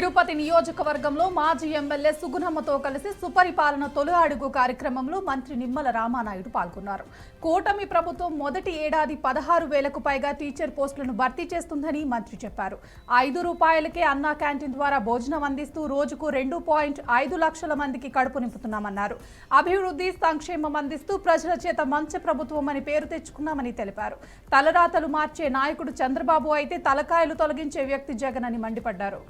తిరుపతి నియోజకవర్గంలో మాజీ ఎమ్మెల్యే సుగుణమ్మతో కలిసి సుపరిపాలన తొలి అడుగు కార్యక్రమంలో మంత్రి నిమ్మల రామానాయుడు పాల్గొన్నారు. కూటమి ప్రభుత్వం మొదటి ఏడాది 16,000కు పైగా టీచర్ పోస్టులను భర్తీ చేస్తుందని మంత్రి చెప్పారు. 5 రూపాయలకే అన్నా క్యాంటీన్ ద్వారా భోజనం అందిస్తూ రోజుకు 2.5 లక్షల మందికి కడుపు నింపుతున్నామన్నారు. అభివృద్ధి సంక్షేమం అందిస్తూ ప్రజల చేత మంచి ప్రభుత్వం అని పేరు తెచ్చుకున్నామని తెలిపారు. తలరాతలు మార్చే నాయకుడు చంద్రబాబు అయితే తలకాయలు తొలగించే వ్యక్తి జగన్ అని మండిపడ్డారు.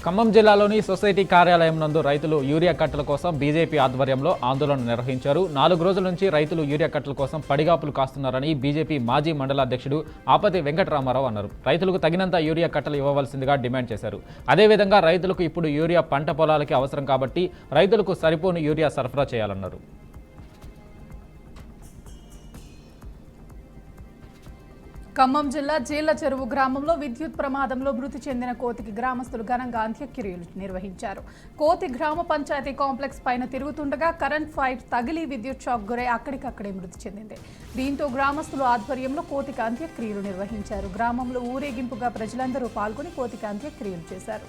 ఖమ్మం జిల్లాలోని సొసైటీ కార్యాలయం నందు రైతులు యూరియా కట్టల కోసం బీజేపీ ఆధ్వర్యంలో ఆందోళన నిర్వహించారు. 4 రోజుల నుంచి రైతులు యూరియా కట్టల కోసం పడిగాపులు కాస్తున్నారని బీజేపీ మాజీ మండల అధ్యక్షుడు ఆపతి వెంకటరామారావు అన్నారు. రైతులకు తగినంత యూరియా కట్టలు ఇవ్వవలసిందిగా డిమాండ్ చేశారు. అదేవిధంగా రైతులకు ఇప్పుడు యూరియా పంట పొలాలకి అవసరం కాబట్టి రైతులకు సరిపోని యూరియా సరఫరా చేయాలన్నారు. ఖమ్మం జిల్లా జీళ్ల చెరువు గ్రామంలో విద్యుత్ ప్రమాదంలో మృతి చెందిన కోతికి గ్రామస్తులు ఘనంగా అంత్యక్రియలు నిర్వహించారు. కోతి గ్రామ పంచాయతీ కాంప్లెక్స్ పైన తిరుగుతుండగా కరెంట్ ఫైర్ తగిలి విద్యుత్ షాక్ గురై అక్కడికక్కడే మృతి చెందింది. దీంతో గ్రామస్తులు ఆధ్వర్యంలో కోతికి అంత్యక్రియలు నిర్వహించారు. గ్రామంలో ఊరేగింపుగా ప్రజలందరూ పాల్గొని కోతికి అంత్యక్రియలు చేశారు.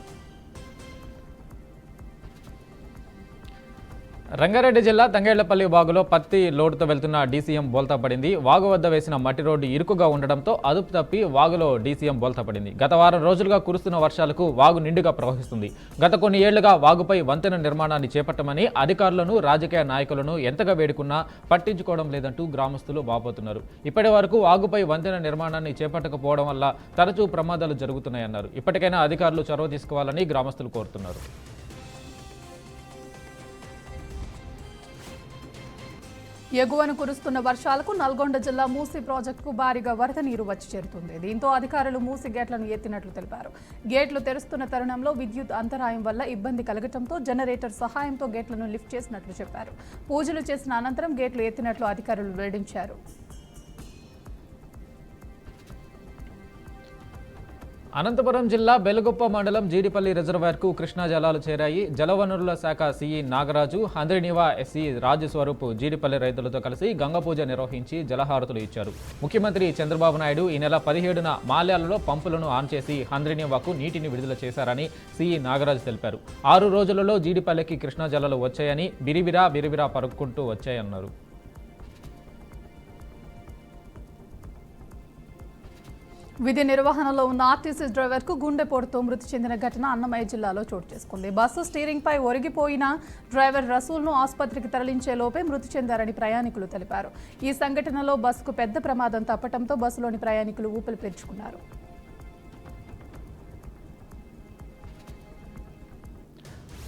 రంగారెడ్డి జిల్లా తంగేళ్లపల్లి వాగులో పత్తి లోడుతో వెళ్తున్న డీసీఎం బోల్తా పడింది. వాగు వద్ద వేసిన మట్టి రోడ్డు ఇరుకుగా ఉండడంతో అదుపు తప్పి వాగులో డీసీఎం బోల్తా పడింది. గత వారం రోజులుగా కురుస్తున్న వర్షాలకు వాగు నిండుగా ప్రవహిస్తుంది. గత కొన్ని ఏళ్లుగా వాగుపై వంతెన నిర్మాణాన్ని చేపట్టమని అధికారులను రాజకీయ నాయకులను ఎంతగా వేడుకున్నా పట్టించుకోవడం లేదంటూ గ్రామస్తులు వాపోతున్నారు. ఇప్పటి వరకు వాగుపై వంతెన నిర్మాణాన్ని చేపట్టకపోవడం వల్ల తరచూ ప్రమాదాలు జరుగుతున్నాయన్నారు. ఇప్పటికైనా అధికారులు చొరవ తీసుకోవాలని గ్రామస్తులు కోరుతున్నారు. ఎగువను కురుస్తున్న వర్షాలకు నల్గొండ జిల్లా మూసి ప్రాజెక్టుకు భారీగా వరద నీరు వచ్చి చేరుతుంది. దీంతో అధికారులు మూసి గేట్లను ఎత్తినట్లు తెలిపారు. గేట్లు తెరుస్తున్న తరుణంలో విద్యుత్ అంతరాయం వల్ల ఇబ్బంది కలగటంతో జనరేటర్ సహాయంతో గేట్లను లిఫ్ట్ చేసినట్లు చెప్పారు. పూజలు చేసిన అనంతరం గేట్లు ఎత్తినట్లు అధికారులు వెల్లడించారు. అనంతపురం జిల్లా బెలుగొప్ప మండలం జీడిపల్లి రిజర్వాయర్కు కృష్ణా జలాలు చేరాయి. జలవనరుల శాఖ సీఈ నాగరాజు, హంద్రినివా ఎస్సీ రాజు స్వరూప్ జీడిపల్లి రైతులతో కలిసి గంగపూజ నిర్వహించి జలహారతులు ఇచ్చారు. ముఖ్యమంత్రి చంద్రబాబు నాయుడు ఈ నెల 17న మాల్యాలలో పంపులను ఆన్ చేసి హంద్రినివాకు నీటిని విడుదల చేశారని సీఈ నాగరాజు తెలిపారు. 6 రోజులలో జీడిపల్లికి కృష్ణా జలాలు వచ్చాయని బిరిబిరా పరుక్కుంటూ వచ్చాయన్నారు. విధి నిర్వహణలో ఉన్న ఆర్టీసీ డ్రైవర్కు గుండెపోటుతో మృతి చెందిన ఘటన అన్నమయ్య జిల్లాలో చోటు చేసుకుంది. బస్సు స్టీరింగ్ పై ఒరిగిపోయిన డ్రైవర్ రసూల్ను ఆసుపత్రికి తరలించే లోపే మృతి చెందారని ప్రయాణికులు తెలిపారు. ఈ సంఘటనలో బస్సుకు పెద్ద ప్రమాదం తప్పడంతో బస్సులోని ప్రయాణికులు ఊపిరి పీల్చుకున్నారు.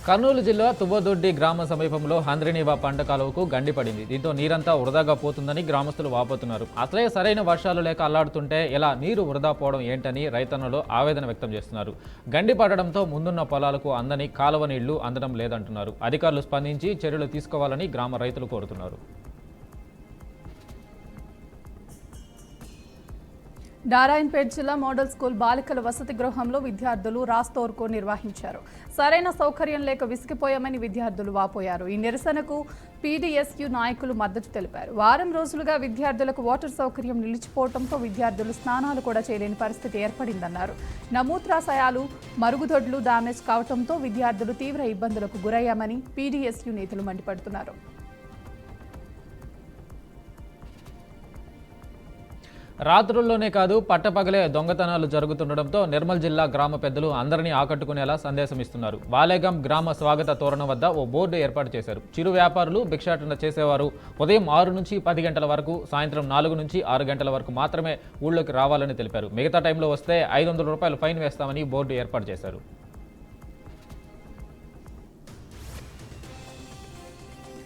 కర్నూలు జిల్లా తువ్వదొడ్డి గ్రామ సమీపంలో హంద్రినివా పంట కాలువకు గండిపడింది. దీంతో నీరంతా వృధాగా పోతుందని గ్రామస్తులు వాపోతున్నారు. అసలే సరైన వర్షాలు లేక అల్లాడుతుంటే ఇలా నీరు వృధా పోవడం ఏంటని రైతన్నలు ఆవేదన వ్యక్తం చేస్తున్నారు. గండి పడడంతో ముందున్న పొలాలకు అందని కాలువ నీళ్లు అందడం లేదంటున్నారు. అధికారులు స్పందించి చర్యలు తీసుకోవాలని గ్రామ రైతులు కోరుతున్నారు. నారాయణపేట జిల్లా మోడల్ స్కూల్ బాలికల వసతి గృహంలో విద్యార్థులు రాస్తోర్కో నిర్వహించారు. సరైన సౌకర్యం లేక విసిగిపోయామని విద్యార్థులు వాపోయారు. ఈ నిరసనకు పీడీఎస్యు నాయకులు మద్దతు తెలిపారు. వారం రోజులుగా విద్యార్థులకు వాటర్ సౌకర్యం నిలిచిపోవడంతో విద్యార్థులు స్నానాలు కూడా చేయలేని పరిస్థితి ఏర్పడిందన్నారు. నమూత్రాశయాలు, మరుగుదొడ్లు డ్యామేజ్ కావడంతో విద్యార్థులు తీవ్ర ఇబ్బందులకు గురయ్యామని పీడీఎస్యు నేతలు మండిపడుతున్నారు. రాత్రుల్లోనే కాదు పట్టపగలే దొంగతనాలు జరుగుతుండటంతో నిర్మల్ జిల్లా గ్రామ పెద్దలు అందరినీ ఆకట్టుకునేలా సందేశం ఇస్తున్నారు. వాలేగం గ్రామ స్వాగత తోరణం వద్ద ఓ బోర్డు ఏర్పాటు చేశారు. చిరు వ్యాపారులు భిక్షాటన చేసేవారు ఉదయం 6 నుంచి 10 గంటల వరకు, సాయంత్రం 4 నుంచి 6 గంటల వరకు మాత్రమే ఊళ్ళోకి రావాలని తెలిపారు. మిగతా టైంలో వస్తే 500 రూపాయలు ఫైన్ వేస్తామని బోర్డు ఏర్పాటు చేశారు.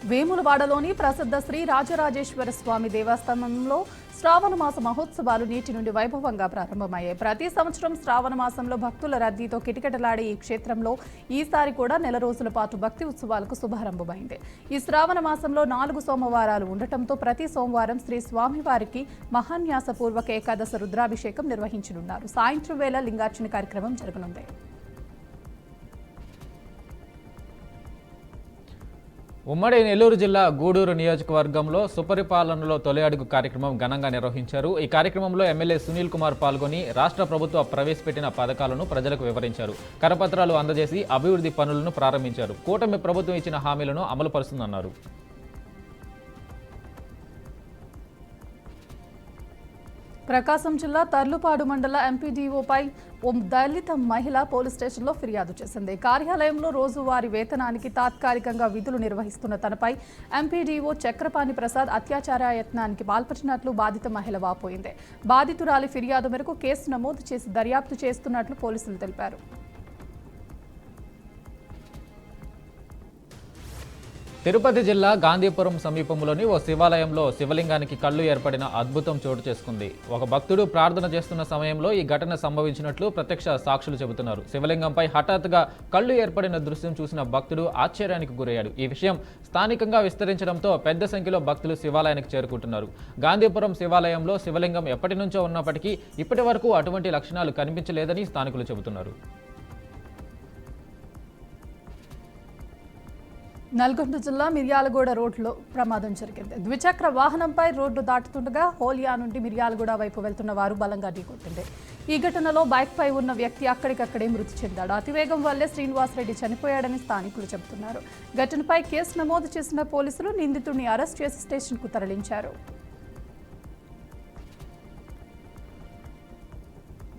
వేములవాడలోని ప్రసిద్ధ శ్రీ రాజరాజేశ్వర స్వామి దేవస్థానంలో శ్రావణ మాస మహోత్సవాలు నేటి నుండి వైభవంగా ప్రారంభమయ్యాయి. ప్రతి సంవత్సరం శ్రావణ మాసంలో భక్తుల రద్దీతో కిటకిటలాడే ఈ క్షేత్రంలో ఈసారి కూడా నెల రోజుల పాటు భక్తి ఉత్సవాలకు శుభారంభమైంది. ఈ శ్రావణ మాసంలో 4 సోమవారాలు ఉండటంతో ప్రతి సోమవారం శ్రీ స్వామివారికి మహాన్యాసపూర్వక ఏకాదశ రుద్రాభిషేకం నిర్వహించనున్నారు. సాయంత్రం వేళ లింగార్చన కార్యక్రమం జరగనుంది. ఉమ్మడి నెల్లూరు జిల్లా గూడూరు నియోజకవర్గంలో సుపరిపాలనలో తొలి అడుగు కార్యక్రమం ఘనంగా నిర్వహించారు. ఈ కార్యక్రమంలో ఎమ్మెల్యే సునీల్ కుమార్ పాల్గొని రాష్ట్ర ప్రభుత్వం ప్రవేశపెట్టిన పథకాలను ప్రజలకు వివరించారు. కరపత్రాలు అందజేసి అభివృద్ధి పనులను ప్రారంభించారు. కూటమి ప్రభుత్వం ఇచ్చిన హామీలను అమలు పరుస్తుందన్నారు. ప్రకాశం జిల్లా తర్లుపాడు మండల ఎంపీడీఓపై ఓ దళిత మహిళ పోలీస్ స్టేషన్లో ఫిర్యాదు చేసింది. కార్యాలయంలో రోజువారీ వేతనానికి తాత్కాలికంగా విధులు నిర్వహిస్తున్న తనపై ఎంపీడీఓ చక్రపాణి ప్రసాద్ అత్యాచార యత్నానికి పాల్పడినట్లు బాధిత మహిళ వాపోయింది. బాధితురాలి ఫిర్యాదు మేరకు కేసు నమోదు చేసి దర్యాప్తు చేస్తున్నట్లు పోలీసులు తెలిపారు. తిరుపతి జిల్లా గాంధీపురం సమీపంలోని ఓ శివాలయంలో శివలింగానికి కళ్ళు ఏర్పడిన అద్భుతం చోటు చేసుకుంది. ఒక భక్తుడు ప్రార్థన చేస్తున్న సమయంలో ఈ ఘటన సంభవించినట్లు ప్రత్యక్ష సాక్షులు చెబుతున్నారు. శివలింగంపై హఠాత్తుగా కళ్ళు ఏర్పడిన దృశ్యం చూసిన భక్తుడు ఆశ్చర్యానికి గురయ్యాడు. ఈ విషయం స్థానికంగా విస్తరించడంతో పెద్ద సంఖ్యలో భక్తులు శివాలయానికి చేరుకుంటున్నారు. గాంధీపురం శివాలయంలో శివలింగం ఎప్పటి నుంచో ఉన్నప్పటికీ ఇప్పటి వరకు అటువంటి లక్షణాలు కనిపించలేదని స్థానికులు చెబుతున్నారు. నల్గొండ జిల్లా మిర్యాలగూడ రోడ్లో ప్రమాదం జరిగింది. ద్విచక్ర వాహనంపై రోడ్డు దాటుతుండగా హోలియా నుండి మిర్యాలగూడ వైపు వెళ్తున్న వారు బలంగా ఢీకొట్టింది. ఈ ఘటనలో బైక్పై ఉన్న వ్యక్తి అక్కడికక్కడే మృతి చెందాడు. అతివేగం వల్లే శ్రీనివాసరెడ్డి చనిపోయాడని స్థానికులు చెబుతున్నారు. ఘటనపై కేసు నమోదు చేసిన పోలీసులు నిందితుడిని అరెస్ట్ చేసి స్టేషన్కు తరలించారు.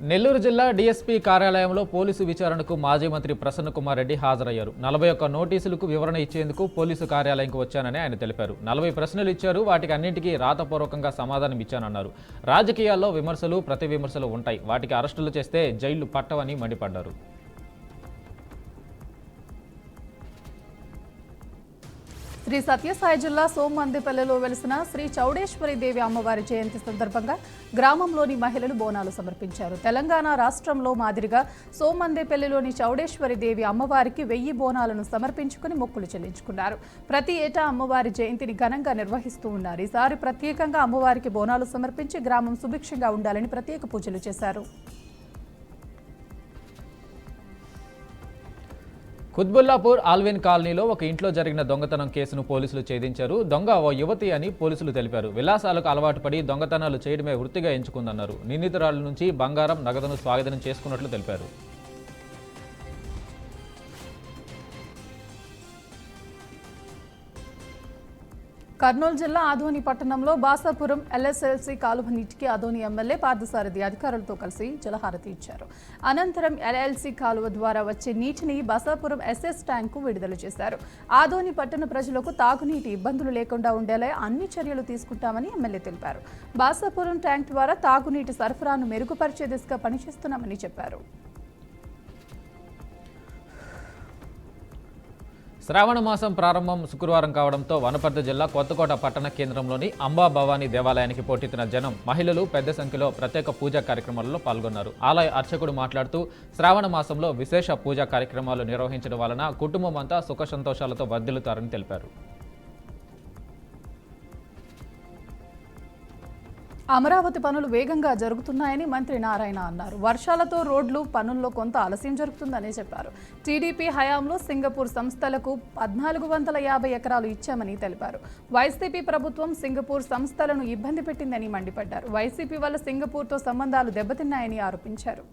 నెల్లూరు జిల్లా డీఎస్పీ కార్యాలయంలో పోలీసు విచారణకు మాజీ మంత్రి ప్రసన్న కుమార్ రెడ్డి హాజరయ్యారు. 41 నోటీసులకు వివరణ ఇచ్చేందుకు పోలీసు కార్యాలయంకు వచ్చానని ఆయన తెలిపారు. 40 ప్రశ్నలు ఇచ్చారు. వాటికి అన్నింటికీ రాతపూర్వకంగా సమాధానం ఇచ్చానన్నారు. రాజకీయాల్లో విమర్శలు ప్రతి విమర్శలు ఉంటాయి. వాటికి అరెస్టులు చేస్తే జైళ్లు పట్టవని మండిపడ్డారు. శ్రీ సత్యసాయి జిల్లా సోమందేపల్లిలో వెలిసిన శ్రీ చౌడేశ్వరి దేవి అమ్మవారి జయంతి సందర్భంగా గ్రామంలోని మహిళలు బోనాలు సమర్పించారు. తెలంగాణ రాష్ట్రంలో మాదిరిగా సోమందేపల్లిలోని చౌడేశ్వరి దేవి అమ్మవారికి 1000 బోనాలను సమర్పించుకుని మొక్కులు చెల్లించుకున్నారు. ప్రతి ఏటా అమ్మవారి జయంతిని ఘనంగా నిర్వహిస్తూ ఉన్నారు. ఈసారి ప్రత్యేకంగా అమ్మవారికి బోనాలు సమర్పించి గ్రామం సుభిక్షంగా ఉండాలని ప్రత్యేక పూజలు చేశారు. కుత్బుల్లాపూర్ ఆల్విన్ కాలనీలో ఒక ఇంట్లో జరిగిన దొంగతనం కేసును పోలీసులు ఛేదించారు. దొంగ ఓ యువతి అని పోలీసులు తెలిపారు. విలాసాలకు అలవాటు పడి దొంగతనాలు చేయడమే వృత్తిగా ఎంచుకుందన్నారు. నిందితురాల నుంచి బంగారం, నగదును స్వాధీనం చేసుకున్నట్లు తెలిపారు. కర్నూలు జిల్లా ఆదోని పట్టణంలో బాసాపురం ఎల్ఎస్ఎల్సీ కాలువ నీటికి ఆదోని ఎమ్మెల్యే పార్థసారథి అధికారులతో కలిసి జలహారతి ఇచ్చారు. అనంతరం ఎల్ఎల్సీ కాలువ ద్వారా వచ్చే నీటిని బాసాపురం ఎస్ఎస్ ట్యాంకు విడుదల చేశారు. ఆదోని పట్టణ ప్రజలకు తాగునీటి ఇబ్బందులు లేకుండా ఉండేలా అన్ని చర్యలు తీసుకుంటామని ఎమ్మెల్యే తెలిపారు. బాసాపురం ట్యాంక్ ద్వారా తాగునీటి సరఫరాను మెరుగుపరిచే దిశగా పనిచేస్తున్నామని చెప్పారు. శ్రావణ మాసం ప్రారంభం శుక్రవారం కావడంతో వనపర్తి జిల్లా కొత్తకోట పట్టణ కేంద్రంలోని అంబా భవానీ దేవాలయానికి పోటెత్తిన జనం, మహిళలు పెద్ద సంఖ్యలో ప్రత్యేక పూజా కార్యక్రమాలలో పాల్గొన్నారు. ఆలయ అర్చకుడు మాట్లాడుతూ శ్రావణ మాసంలో విశేష పూజా కార్యక్రమాలు నిర్వహించడం వలన కుటుంబం అంతా సుఖ సంతోషాలతో వర్ధిల్లుతారని తెలిపారు. అమరావతి పనులు వేగంగా జరుగుతున్నాయని మంత్రి నారాయణ అన్నారు. వర్షాలతో రోడ్లు పనుల్లో కొంత ఆలస్యం జరుగుతుందని చెప్పారు. టీడీపీ హయాంలో సింగపూర్ సంస్థలకు 1450 ఎకరాలు ఇచ్చామని తెలిపారు. వైసీపీ ప్రభుత్వం సింగపూర్ సంస్థలను ఇబ్బంది పెట్టిందని మండిపడ్డారు. వైసీపీ వల్ల సింగపూర్తో సంబంధాలు దెబ్బతిన్నాయని ఆరోపించారు.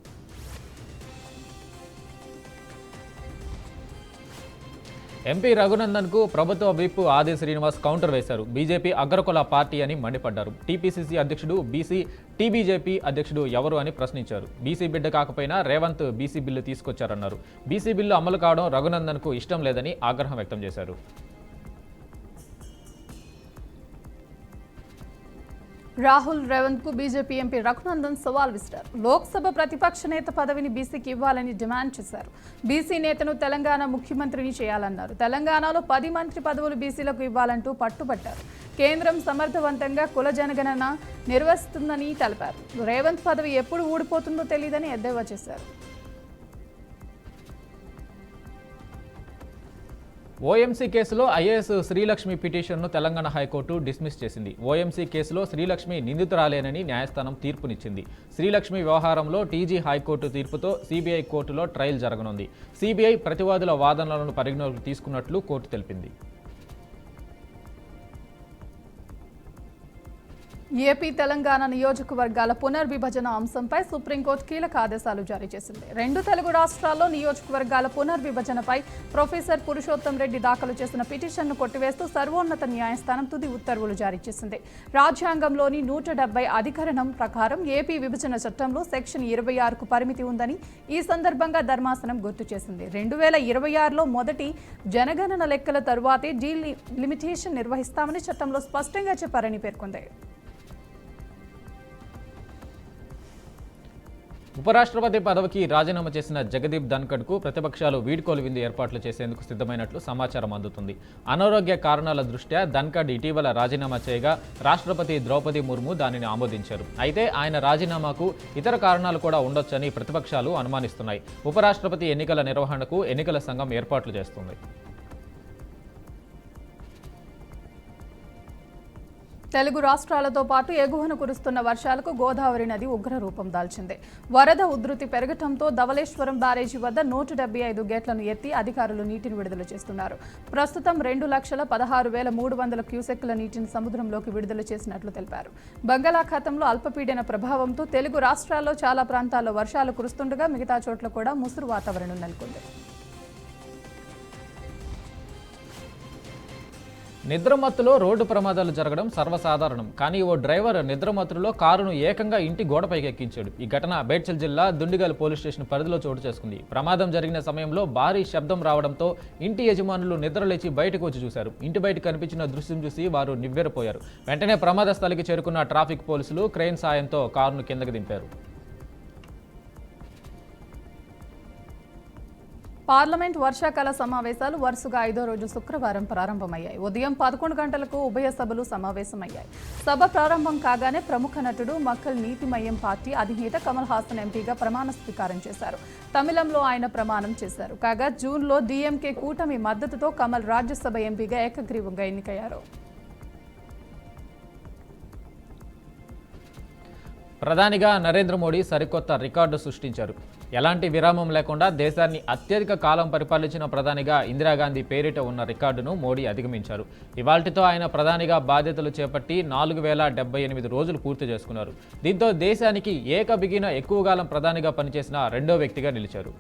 ఎంపీ రఘునందన్కు ప్రభుత్వ విప్ ఆది శ్రీనివాస్ కౌంటర్ వేశారు. బీజేపీ అగ్రకుల పార్టీ అని మండిపడ్డారు. టీపీసీసీ అధ్యక్షుడు బీసీ, టీబీజేపీ అధ్యక్షుడు ఎవరు అని ప్రశ్నించారు. బీసీ బిడ్డ కాకపోయినా రేవంత్ బీసీ బిల్లు తీసుకొచ్చారన్నారు. బీసీ బిల్లు అమలు కావడం రఘునందన్కు ఇష్టం లేదని ఆగ్రహం వ్యక్తం చేశారు. రాహుల్ రేవంత్కు బీజేపీ ఎంపీ రఘునందన్ సవాల్ విసిరారు. లోక్సభ ప్రతిపక్ష నేత పదవిని బీసీకి ఇవ్వాలని డిమాండ్ చేశారు. బీసీ నేతను తెలంగాణ ముఖ్యమంత్రిని చేయాలన్నారు. తెలంగాణలో 10 మంత్రి పదవులు బీసీలకు ఇవ్వాలంటూ పట్టుబట్టారు. కేంద్రం సమర్థవంతంగా కుల జనగణన నిర్వహిస్తుందని తెలిపారు. రేవంత్ పదవి ఎప్పుడు ఊడిపోతుందో తెలియదని ఎద్దేవా చేశారు. ఓఎంసీ కేసులో ఐఏఎస్ శ్రీలక్ష్మి పిటిషన్ను తెలంగాణ హైకోర్టు డిస్మిస్ చేసింది. ఓఎంసీ కేసులో శ్రీలక్ష్మి నిందితురాలేనని న్యాయస్థానం తీర్పునిచ్చింది. శ్రీలక్ష్మి వ్యవహారంలో టీజీ హైకోర్టు తీర్పుతో సిబిఐ కోర్టులో ట్రయల్ జరగనుంది. సిబిఐ ప్రతివాదుల వాదనలను పరిగణలోకి తీసుకున్నట్లు కోర్టు తెలిపింది. ఏపీ తెలంగాణ నియోజకవర్గాల పునర్విభజన అంశంపై సుప్రీంకోర్టు కీలక ఆదేశాలు జారీ చేసింది. 2 తెలుగు రాష్ట్రాల్లో నియోజకవర్గాల పునర్విభజనపై ప్రొఫెసర్ పురుషోత్తం రెడ్డి దాఖలు చేసిన పిటిషన్ను కొట్టివేస్తూ సర్వోన్నత న్యాయస్థానం తుది ఉత్తర్వులు జారీ చేసింది. రాజ్యాంగంలోని 170 అధికరణం ప్రకారం ఏపీ విభజన చట్టంలో సెక్షన్ 26కు పరిమితి ఉందని ఈ సందర్భంగా ధర్మాసనం గుర్తు చేసింది. 2026లో మొదటి జనగణన లెక్కల తరువాతే డీలిమిటేషన్ నిర్వహిస్తామని చట్టంలో స్పష్టంగా చెప్పారని పేర్కొంది. ఉపరాష్ట్రపతి పదవికి రాజీనామా చేసిన జగదీప్ ధన్కడ్కు ప్రతిపక్షాలు వీడ్కోలు విందు ఏర్పాట్లు చేసేందుకు సిద్ధమైనట్లు సమాచారం అందుతుంది. అనారోగ్య కారణాల దృష్ట్యా ధన్కడ్ ఇటీవల రాజీనామా చేయగా రాష్ట్రపతి ద్రౌపది ముర్ము దానిని ఆమోదించారు. అయితే ఆయన రాజీనామాకు ఇతర కారణాలు కూడా ఉండొచ్చని ప్రతిపక్షాలు అనుమానిస్తున్నాయి. ఉపరాష్ట్రపతి ఎన్నికల నిర్వహణకు ఎన్నికల సంఘం ఏర్పాట్లు చేస్తుంది. తెలుగు రాష్ట్రాలతో పాటు ఎగువన కురుస్తున్న వర్షాలకు గోదావరి నది ఉగ్రరూపం దాల్చింది. వరద ఉధృతి పెరగడంతో ధవళేశ్వరం బ్యారేజీ వద్ద 175 గేట్లను ఎత్తి అధికారులు నీటిని విడుదల చేస్తున్నారు. ప్రస్తుతం 2,16,300 క్యూసెక్కుల నీటిని సముద్రంలోకి విడుదల చేసినట్లు తెలిపారు. బంగాళాఖాతంలో అల్పపీడన ప్రభావంతో తెలుగు రాష్ట్రాల్లో చాలా ప్రాంతాల్లో వర్షాలు కురుస్తుండగా మిగతా చోట్ల కూడా ముసురు వాతావరణం నెలకొంది. నిద్రమత్తులో రోడ్డు ప్రమాదాలు జరగడం సర్వసాధారణం. కానీ ఓ డ్రైవర్ నిద్రమత్తులో కారును ఏకంగా ఇంటి గోడపైకి ఎక్కించాడు. ఈ ఘటన బేడ్చల్ జిల్లా దుండిగల్ పోలీస్ స్టేషన్ పరిధిలో చోటు చేసుకుంది. ప్రమాదం జరిగిన సమయంలో భారీ శబ్దం రావడంతో ఇంటి యజమానులు నిద్రలేచి బయటకు వచ్చి చూశారు. ఇంటి బయట కనిపించిన దృశ్యం చూసి వారు నివ్వెరపోయారు. వెంటనే ప్రమాద స్థలికి చేరుకున్న ట్రాఫిక్ పోలీసులు క్రెయిన్ సాయంతో కారును కిందకి దింపారు. పార్లమెంట్ వర్షాకాల సమావేశాలు వరుసగా 5వ రోజు శుక్రవారం ప్రారంభమయ్యాయి. ఉదయం 11 గంటలకు ఉభయ సభలు సమావేశమయ్యాయి. సభ ప్రారంభం కాగానే ప్రముఖ నటుడు మక్కల్ నీతిమయం పార్టీ అధినేత కమల్ హాసన్ ఎంపీగా ప్రమాణ స్వీకారం చేశారు. తమిళంలో ఆయన ప్రమాణం చేశారు. కాగా జూన్లో డీఎంకే కూటమి మద్దతుతో కమల్ రాజ్యసభ ఎంపీగా ఏకగ్రీవంగా ఎన్నికయ్యారు. ప్రధానిగా నరేంద్ర మోడీ సరికొత్త రికార్డు సృష్టించారు. ఎలాంటి విరామం లేకుండా దేశాన్ని అత్యధిక కాలం పరిపాలించిన ప్రధానిగా ఇందిరాగాంధీ పేరిట ఉన్న రికార్డును మోడీ అధిగమించారు. ఇవాల్టితో ఆయన ప్రధానిగా బాధ్యతలు చేపట్టి 4,078 రోజులు పూర్తి చేసుకున్నారు. దీంతో దేశానికి ఏకబిగిన ఎక్కువ కాలం ప్రధానిగా పనిచేసిన రెండో వ్యక్తిగా నిలిచారు.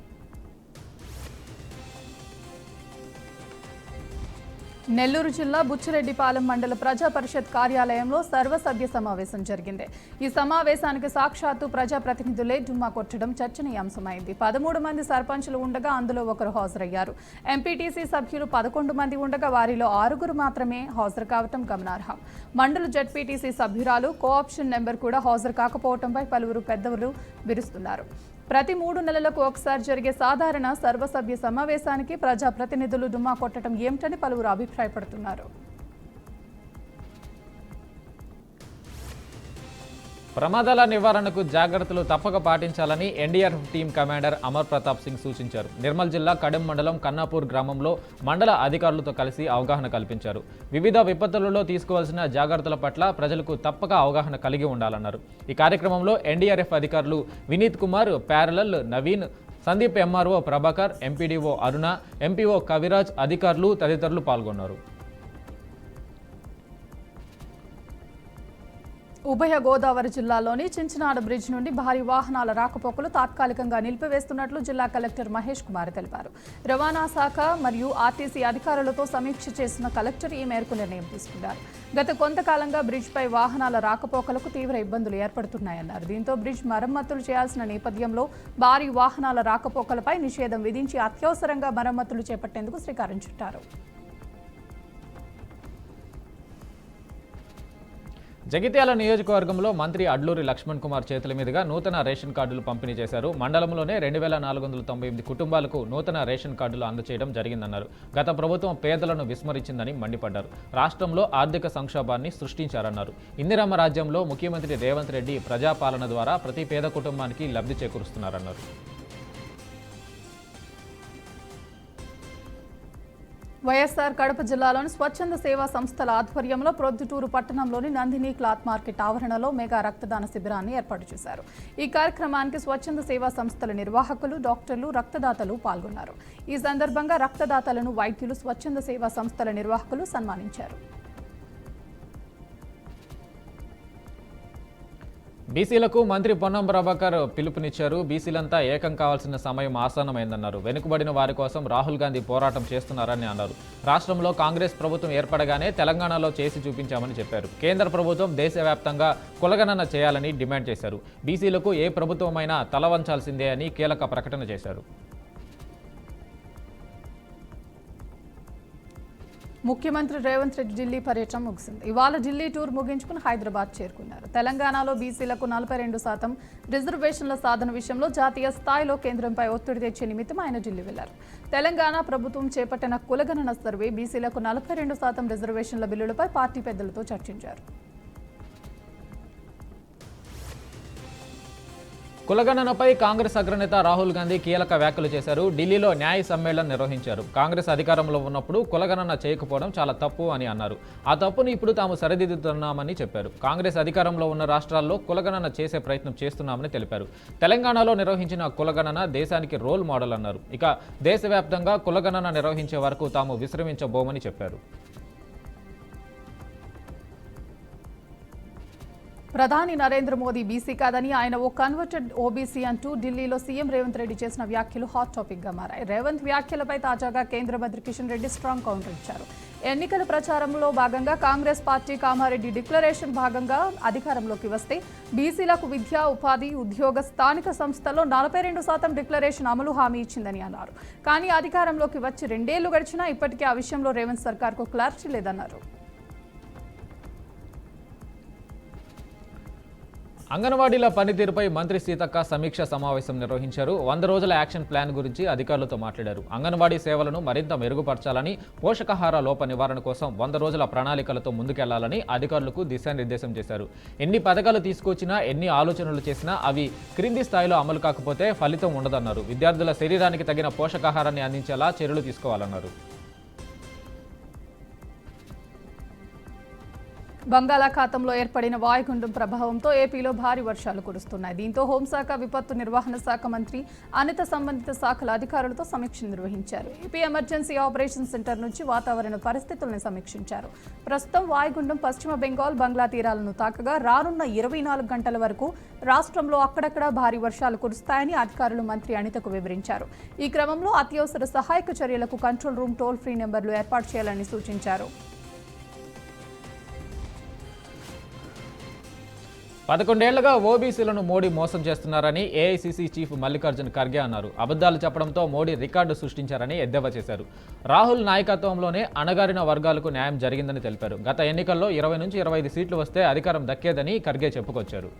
నెల్లూరు జిల్లా బుచ్చిరెడ్డిపాలెం మండల ప్రజా పరిషత్ కార్యాలయంలో సర్వసభ్య సమావేశం జరిగింది. ఈ సమావేశానికి సాక్షాత్తు ప్రజాప్రతినిధులే డుమ్మా కొట్టడం చర్చనీయాంశమైంది. 13 మంది సర్పంచులు ఉండగా అందులో ఒకరు హాజరయ్యారు. ఎంపీటీసీ సభ్యులు 11 మంది ఉండగా వారిలో 6 మాత్రమే హాజరు కావటం గమనార్హం. మండల జడ్పీటీసీ సభ్యురాలు కోఆప్షన్ నెంబర్ కూడా హాజరు కాకపోవడంపై పలువురు పెద్దలు విరుస్తున్నారు. ప్రతి 3 నెలలకు ఒకసారి జరిగే సాధారణ సర్వసభ్య సమావేశానికి ప్రజాప్రతినిధులు డుమ్మా కొట్టడం ఏమిటని పలువురు అభిప్రాయపడుతున్నారు. ప్రమాదాల నివారణకు జాగ్రత్తలు తప్పక పాటించాలని NDRF team commander Amar Pratap Singh సూచించారు. నిర్మల్ జిల్లా కడెం మండలం కన్నాపూర్ గ్రామంలో మండల అధికారులతో కలిసి అవగాహన కల్పించారు. వివిధ విపత్తులలో తీసుకోవాల్సిన జాగ్రత్తల పట్ల ప్రజలకు తప్పక అవగాహన కలిగి ఉండాలన్నారు. ఈ కార్యక్రమంలో ఎన్డీఆర్ఎఫ్ అధికారులు Vineeth Kumar, Pyarelal Naveen, Sandeep, MRO Prabhakar, MPDO Aruna, MPO Kaviraj, అధికారులు తదితరులు పాల్గొన్నారు. ఉభయ గోదావరి జిల్లాలోని చించినాడ బ్రిడ్జ్ నుండి భారీ వాహనాల రాకపోకలు తాత్కాలికంగా నిలిపివేస్తున్నట్లు జిల్లా కలెక్టర్ మహేష్ కుమార్ తెలిపారు. రవాణా శాఖ మరియు ఆర్టీసీ అధికారులతో సమీక్ష చేసిన కలెక్టర్ ఈ మేరకు నిర్ణయం తీసుకున్నారు. గత కొంతకాలంగా బ్రిడ్జ్పై వాహనాల రాకపోకలకు తీవ్ర ఇబ్బందులు ఏర్పడుతున్నాయన్నారు. దీంతో బ్రిడ్జ్ మరమ్మతులు చేయాల్సిన నేపథ్యంలో భారీ వాహనాల రాకపోకలపై నిషేధం విధించి అత్యవసరంగా మరమ్మతులు చేపట్టేందుకు శ్రీకారం చుట్టారు. జగిత్యాల నియోజకవర్గంలో మంత్రి అడ్లూరి లక్ష్మణ్ కుమార్ చేతుల మీదుగా నూతన రేషన్ కార్డులు పంపిణీ చేశారు. మండలంలోనే 2,498 కుటుంబాలకు నూతన రేషన్ కార్డులు అందజేయడం జరిగిందన్నారు. గత ప్రభుత్వం పేదలను విస్మరించిందని మండిపడ్డారు. రాష్ట్రంలో ఆర్థిక సంక్షోభాన్ని సృష్టించారన్నారు. ఇందిరమ్మ రాజ్యంలో ముఖ్యమంత్రి రేవంత్ రెడ్డి ప్రజాపాలన ద్వారా ప్రతి పేద కుటుంబానికి లబ్ధి చేకూరుస్తున్నారన్నారు. వైఎస్ఆర్ కడప జిల్లాలోని స్వచ్ఛంద సేవా సంస్థల ఆధ్వర్యంలో ప్రొద్దుటూరు పట్టణంలోని నందిని క్లాత్ మార్కెట్ ఆవరణలో మెగా రక్తదాన శిబిరాన్ని ఏర్పాటు చేశారు. ఈ కార్యక్రమానికి స్వచ్ఛంద సేవా సంస్థల నిర్వాహకులు, డాక్టర్లు, రక్తదాతలు పాల్గొన్నారు. ఈ సందర్భంగా రక్తదాతలను వైద్యులు, స్వచ్ఛంద సేవా సంస్థల నిర్వాహకులు సన్మానించారు. బీసీలకు మంత్రి పొన్నం ప్రభాకర్ పిలుపునిచ్చారు. బీసీలంతా ఏకం కావాల్సిన సమయం ఆసన్నమైందన్నారు. వెనుకబడిన వారి కోసం రాహుల్ గాంధీ పోరాటం చేస్తున్నారని అన్నారు. రాష్ట్రంలో కాంగ్రెస్ ప్రభుత్వం ఏర్పడగానే తెలంగాణలో చేసి చూపించామని చెప్పారు. కేంద్ర ప్రభుత్వం దేశవ్యాప్తంగా కులగణన చేయాలని డిమాండ్ చేశారు. బీసీలకు ఏ ప్రభుత్వమైనా తలవంచాల్సిందే అని కీలక ప్రకటన చేశారు. ముఖ్యమంత్రి రేవంత్ రెడ్డి ఢిల్లీ పర్యటన ముగిసింది. ఇవాళ ఢిల్లీ టూర్ ముగించుకుని హైదరాబాద్ చేరుకున్నారు. తెలంగాణలో బీసీలకు 42% రిజర్వేషన్ల సాధన విషయంలో జాతీయ స్థాయిలో కేంద్రంపై ఒత్తిడి తెచ్చే నిమిత్తం ఆయన ఢిల్లీ వెళ్లారు. తెలంగాణ ప్రభుత్వం చేపట్టిన కులగణన సర్వే బీసీలకు 42% రిజర్వేషన్ల బిల్లులపై పార్టీ పెద్దలతో చర్చించారు. కులగణనపై కాంగ్రెస్ అగ్రనేత రాహుల్ గాంధీ కీలక వ్యాఖ్యలు చేశారు. ఢిల్లీలో న్యాయ సమ్మేళనం నిర్వహించారు. కాంగ్రెస్ అధికారంలో ఉన్నప్పుడు కులగణన చేయకపోవడం చాలా తప్పు అని అన్నారు. ఆ తప్పును ఇప్పుడు తాము సరిదిద్దుతున్నామని చెప్పారు. కాంగ్రెస్ అధికారంలో ఉన్న రాష్ట్రాల్లో కులగణన చేసే ప్రయత్నం చేస్తున్నామని తెలిపారు. తెలంగాణలో నిర్వహించిన కులగణన దేశానికి రోల్ మోడల్ అన్నారు. ఇక దేశవ్యాప్తంగా కులగణన నిర్వహించే వరకు తాము విశ్రమించబోమని చెప్పారు. ప్రధాని నరేంద్ర మోదీ బీసీ కాదని ఆయన ఓ కన్వర్టెడ్ ఓబీసీ అంటూ ఢిల్లీలో సీఎం రేవంత్ రెడ్డి చేసిన వ్యాఖ్యలు హాట్ టాపిక్ గా మారాయి. రేవంత్ వ్యాఖ్యలపై తాజాగా కేంద్ర మంత్రి కిషన్ రెడ్డి స్ట్రాంగ్ కౌంటర్ ఇచ్చారు. ఎన్నికల ప్రచారంలో భాగంగా కాంగ్రెస్ పార్టీ కామారెడ్డి డిక్లరేషన్ భాగంగా అధికారంలోకి వస్తే బీసీలకు విద్య, ఉపాధి, ఉద్యోగ, స్థానిక సంస్థల్లో 42% డిక్లరేషన్ అమలు హామీ ఇచ్చిందని అన్నారు. కానీ అధికారంలోకి వచ్చి 2 ఏళ్లు గడిచినా ఇప్పటికీ ఆ విషయంలో రేవంత్ సర్కార్కు క్లారిటీ లేదన్నారు. అంగన్వాడీల పనితీరుపై మంత్రి సీతక్క సమీక్ష సమావేశం నిర్వహించారు. 100 రోజుల యాక్షన్ ప్లాన్ గురించి అధికారులతో మాట్లాడారు. అంగన్వాడీ సేవలను మరింత మెరుగుపరచాలని, పోషకాహార లోప నివారణ కోసం 100 రోజుల ప్రణాళికలతో ముందుకెళ్లాలని అధికారులకు దిశానిర్దేశం చేశారు. ఎన్ని పథకాలు తీసుకొచ్చినా, ఎన్ని ఆలోచనలు చేసినా అవి క్రింది స్థాయిలో అమలు కాకపోతే ఫలితం ఉండదన్నారు. విద్యార్థుల శరీరానికి తగిన పోషకాహారాన్ని అందించేలా చర్యలు తీసుకోవాలన్నారు. బంగాళాఖాతంలో ఏర్పడిన వాయుగుండం ప్రభావంతో ఏపీలో భారీ వర్షాలు కురుస్తున్నాయి. దీంతో హోంశాఖ, విపత్తు నిర్వహణ శాఖ మంత్రి అనిత సంబంధిత శాఖల అధికారులతో సమీక్ష నిర్వహించారు. ఏపీ ఎమర్జెన్సీ ఆపరేషన్ సెంటర్ నుంచి వాతావరణ పరిస్థితులను సమీక్షించారు. ప్రస్తుతం వాయుగుండం పశ్చిమ బెంగాల్, బంగ్లా తీరాలను తాకగా రానున్న 24 గంటల వరకు రాష్ట్రంలో అక్కడక్కడ భారీ వర్షాలు కురుస్తాయని అధికారులు మంత్రి అనితకు వివరించారు. ఈ క్రమంలో అత్యవసర సహాయక చర్యలకు కంట్రోల్ రూమ్, టోల్ ఫ్రీ నెంబర్లు ఏర్పాటు చేయాలని సూచించారు. 11 ఏళ్లుగా ఓబీసీలను మోడీ మోసం చేస్తున్నారని ఏఐసీసీ చీఫ్ మల్లికార్జున్ ఖర్గే అన్నారు. అబద్ధాలు చెప్పడంతో మోడీ రికార్డు సృష్టించారని ఎద్దేవా చేశారు. రాహుల్ నాయకత్వంలోనే అణగారిన వర్గాలకు న్యాయం జరిగిందని తెలిపారు. గత ఎన్నికల్లో 20 నుంచి 25 సీట్లు వస్తే అధికారం దక్కేదని ఖర్గే చెప్పుకొచ్చారు.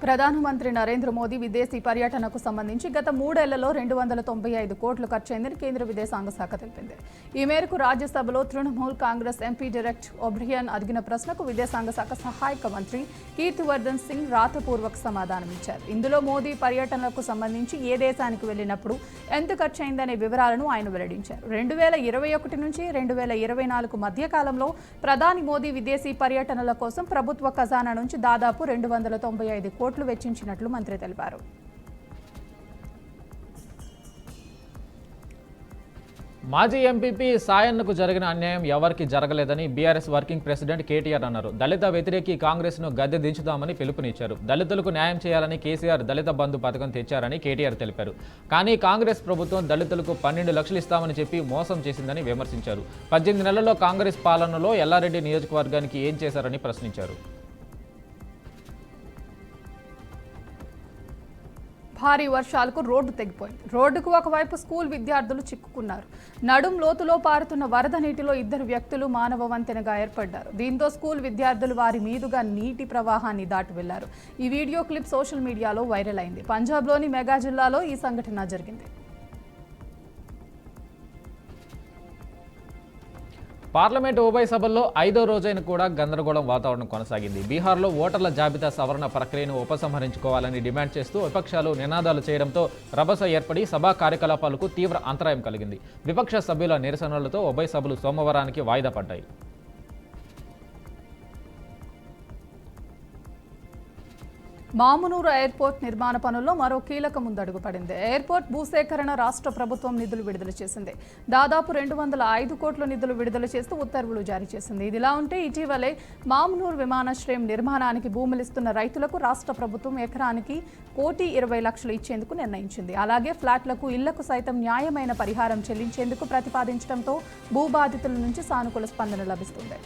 ప్రధానమంత్రి నరేంద్ర మోదీ విదేశీ పర్యటనకు సంబంధించి గత 3 ఏళ్లలో 295 కోట్లు ఖర్చయిందని కేంద్ర విదేశాంగ శాఖ తెలిపింది. ఈ మేరకు రాజ్యసభలో Trinamool Congress MP direct O'Brien అడిగిన ప్రశ్నకు విదేశాంగ శాఖ సహాయక మంత్రి కీర్తివర్ధన్ సింగ్ రాతపూర్వక సమాధానమిచ్చారు. ఇందులో మోదీ పర్యటనకు సంబంధించి ఏ దేశానికి వెళ్లినప్పుడు ఎంత ఖర్చయిందనే వివరాలను ఆయన వెల్లడించారు. 2021 నుంచి 2024 మధ్య కాలంలో ప్రధాని మోదీ విదేశీ పర్యటనల కోసం ప్రభుత్వ ఖజానా నుంచి దాదాపు 295 కోట్లు వెచ్చించినట్లు మంత్రి తెలిపారు. మాజీ ఎంపీపీ సాయన్నకు జరిగిన అన్యాయం ఎవరికి జరగలేదని బీఆర్ఎస్ వర్కింగ్ ప్రెసిడెంట్ కేటీఆర్ అన్నారు. దళిత వ్యతిరేకి కాంగ్రెస్ను గద్దె దించుదామని పిలుపునిచ్చారు. దళితులకు న్యాయం చేయాలని కేసీఆర్ దళిత బంధు పథకం తెచ్చారని కేటీఆర్ తెలిపారు. కానీ కాంగ్రెస్ ప్రభుత్వం దళితులకు 12 లక్షలు ఇస్తామని చెప్పి మోసం చేసిందని విమర్శించారు. 18 నెలల్లో కాంగ్రెస్ పాలనలో ఎల్లారెడ్డి నియోజకవర్గానికి ఏం చేశారని ప్రశ్నించారు. భారీ వర్షాలకు రోడ్డు తెగిపోయింది. రోడ్డుకు ఒకవైపు స్కూల్ విద్యార్థులు చిక్కుకున్నారు. నడుం లోతులో పారుతున్న వరద నీటిలో 2 వ్యక్తులు మానవ వంతెనగా ఏర్పడ్డారు. దీంతో స్కూల్ విద్యార్థులు వారి మీదుగా నీటి ప్రవాహాన్ని దాటి వెళ్లారు. ఈ వీడియో క్లిప్ సోషల్ మీడియాలో వైరల్ అయింది. పంజాబ్లోని మెగా జిల్లాలో ఈ సంఘటన జరిగింది. పార్లమెంటు ఉభయ సభల్లో 5వ రోజైన కూడా గందరగోళం వాతావరణం కొనసాగింది. బీహార్లో ఓటర్ల జాబితా సవరణ ప్రక్రియను ఉపసంహరించుకోవాలని డిమాండ్ చేస్తూ విపక్షాలు నినాదాలు చేయడంతో రభస ఏర్పడి సభా కార్యకలాపాలకు తీవ్ర అంతరాయం కలిగింది. విపక్ష సభ్యుల నిరసనలతో ఉభయ సభలు సోమవారానికి వాయిదా పడ్డాయి. మామునూరు ఎయిర్పోర్ట్ నిర్మాణ పనుల్లో మరో కీలక ముందడుగు పడింది. ఎయిర్పోర్ట్ భూసేకరణ రాష్ట్ర ప్రభుత్వం నిధులు విడుదల చేసింది. దాదాపు 205 కోట్ల నిధులు విడుదల చేస్తూ ఉత్తర్వులు జారీ చేసింది. ఇదిలా ఉంటే ఇటీవలే మామునూరు విమానాశ్రయం నిర్మాణానికి భూములిస్తున్న రైతులకు రాష్ట్ర ప్రభుత్వం ఎకరానికి 1,20,00,000 ఇచ్చేందుకు నిర్ణయించింది. అలాగే ఫ్లాట్లకు, ఇళ్లకు సైతం న్యాయమైన పరిహారం చెల్లించేందుకు ప్రతిపాదించడంతో భూబాధితుల నుంచి సానుకూల స్పందన లభిస్తుంది.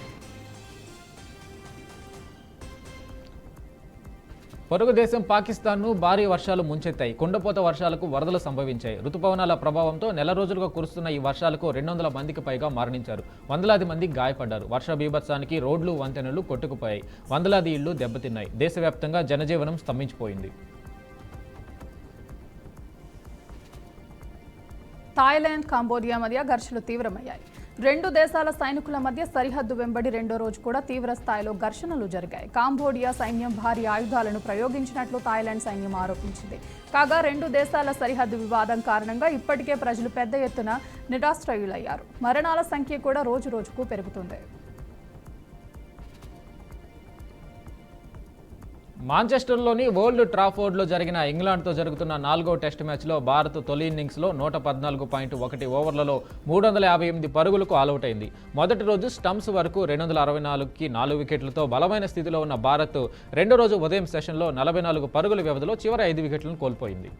పొరుగు దేశం పాకిస్తాన్ను భారీ వర్షాలు ముంచెత్తాయి. కుండపోత వర్షాలకు వరదలు సంభవించాయి. రుతుపవనాల ప్రభావంతో నెల రోజులుగా కురుస్తున్న ఈ వర్షాలకు 200 మందికి పైగా మరణించారు. వందలాది మంది గాయపడ్డారు. వర్ష బీభత్సానికి రోడ్లు, వంతెనలు కొట్టుకుపోయాయి. వందలాది ఇళ్లు దెబ్బతిన్నాయి. దేశవ్యాప్తంగా జనజీవనం స్తంభించిపోయింది. థాయిలాండ్, కంబోడియా మధ్య ఘర్షణలు తీవ్రమయ్యాయి. రెండు దేశాల సైనికుల మధ్య సరిహద్దు వెంబడి రెండో రోజు కూడా తీవ్ర స్థాయిలో ఘర్షణలు జరిగాయి. కాంబోడియా సైన్యం భారీ ఆయుధాలను ప్రయోగించినట్లు థాయిలాండ్ సైన్యం ఆరోపించింది. కాగా రెండు దేశాల సరిహద్దు వివాదం కారణంగా ఇప్పటికే ప్రజలు పెద్ద ఎత్తున నిరాశ్రయులయ్యారు. మరణాల సంఖ్య కూడా రోజు రోజుకు పెరుగుతుంది. మాంచెస్టర్లోని ఓల్డ్ ట్రాఫోర్డ్లో జరిగిన ఇంగ్లాండ్తో జరుగుతున్న 4వ టెస్ట్ మ్యాచ్లో భారత్ తొలి ఇన్నింగ్స్లో 114.1 ఓవర్లలో 358 పరుగులకు ఆలౌట్ అయింది. మొదటి రోజు స్టంప్స్ వరకు 264కి 4 వికెట్లతో బలమైన స్థితిలో ఉన్న భారత్ రెండో రోజు ఉదయం సెషన్లో 44 పరుగుల వ్యవధిలో చివరి 5 వికెట్లను కోల్పోయింది.